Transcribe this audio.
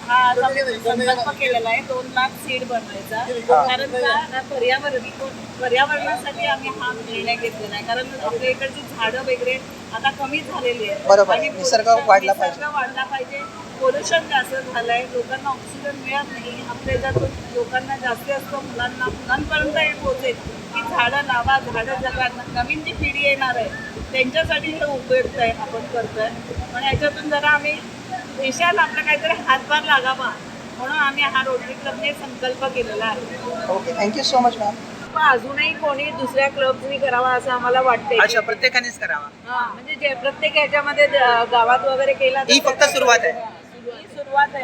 हा संकल्प केलेला आहे 2 लाख सीड बनवायचा. कारण का पर्यावरणासाठी आम्ही हा निर्णय घेतलेला आहे. कारण आपल्या इकडची झाडं वगैरे आता कमी झालेली आहेत. बरोबर, आणि निसर्ग वाढला पाहिजे. पोल्युशन जास्त झालंय, लोकांना ऑक्सिजन मिळत नाही. आपल्या ज्यातून लोकांना जास्त असतं, मुलांपर्यंत हे पोहोचेल की झाडं लावा, झाडं जगा. नवीन जी पिढी येणार आहे त्यांच्यासाठी हे उपयुक्त आहे, आपण करतोय. पण ह्याच्यातून जरा आम्ही देशाला आपला काहीतरी हातभार लागावा म्हणून आम्ही हा रोटरी क्लबने संकल्प केलेला आहे. Okay, thank you so much ma'am. पण अजूनही कोणी दुसऱ्या क्लब्सनी करावा असं आम्हाला वाटतंय. अच्छा, प्रत्येकानेच करावा. म्हणजे जे प्रत्येक ह्याच्यामध्ये गावात वगैरे केला ही फक्त सुरुवात आहे. सुरुवात आहे.